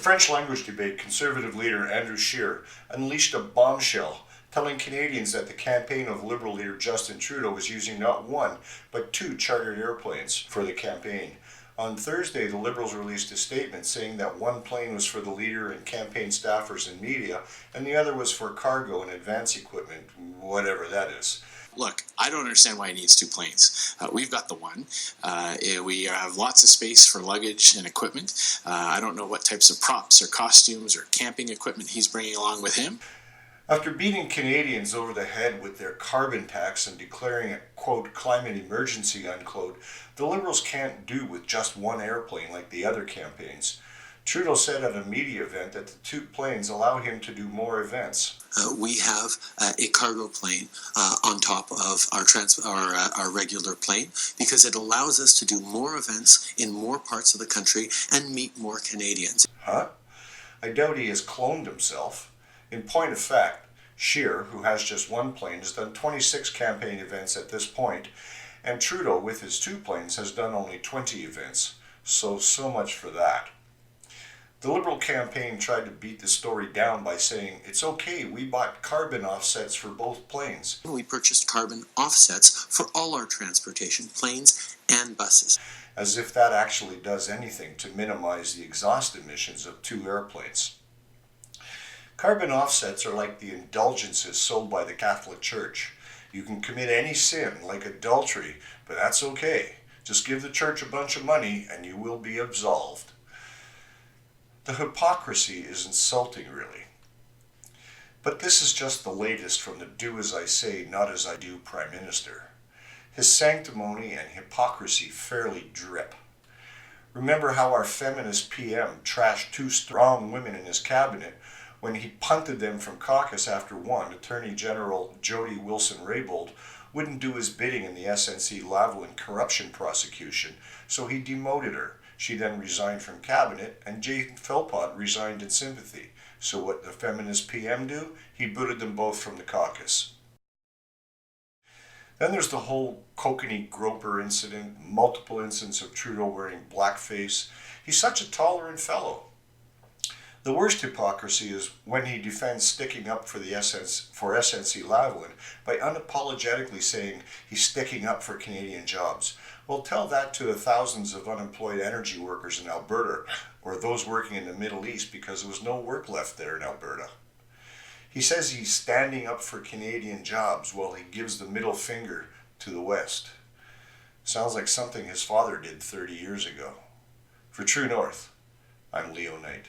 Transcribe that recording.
French language debate, Conservative leader Andrew Scheer unleashed a bombshell, telling Canadians that the campaign of Liberal leader Justin Trudeau was using not one, but two chartered airplanes for the campaign. On Thursday, the Liberals released a statement saying that one plane was for the leader and campaign staffers and media, and the other was for cargo and advance equipment, whatever that is. Look, I don't understand why he needs two planes. We've got the one. We have lots of space for luggage and equipment. I don't know what types of props or costumes or camping equipment he's bringing along with him. After beating Canadians over the head with their carbon tax and declaring a, quote, climate emergency, unquote, the Liberals can't do with just one airplane like the other campaigns. Trudeau said at a media event that the two planes allow him to do more events. We have a cargo plane on top of our regular plane because it allows us to do more events in more parts of the country and meet more Canadians. Huh? I doubt he has cloned himself. In point of fact, Scheer, who has just one plane, has done 26 campaign events at this point, and Trudeau, with his two planes, has done only 20 events. So much for that. The Liberal campaign tried to beat the story down by saying, it's okay, we bought carbon offsets for both planes. We purchased carbon offsets for all our transportation, planes and buses. As if that actually does anything to minimize the exhaust emissions of two airplanes. Carbon offsets are like the indulgences sold by the Catholic Church. You can commit any sin, like adultery, but that's okay. Just give the church a bunch of money and you will be absolved. The hypocrisy is insulting, really. But this is just the latest from the do as I say, not as I do Prime Minister. His sanctimony and hypocrisy fairly drip. Remember how our feminist PM trashed two strong women in his cabinet when he punted them from caucus after one, Attorney General Jody Wilson-Raybould, wouldn't do his bidding in the SNC-Lavalin corruption prosecution, so he demoted her. She then resigned from cabinet, and Jane Philpott resigned in sympathy. So what the feminist PM do? He booted them both from the caucus. Then there's the whole kokanee groper incident, multiple incidents of Trudeau wearing blackface. He's such a tolerant fellow. The worst hypocrisy is when he defends sticking up for SNC-Lavalin by unapologetically saying he's sticking up for Canadian jobs. Well, tell that to the thousands of unemployed energy workers in Alberta or those working in the Middle East because there was no work left there in Alberta. He says he's standing up for Canadian jobs while he gives the middle finger to the West. Sounds like something his father did 30 years ago. For True North, I'm Leo Knight.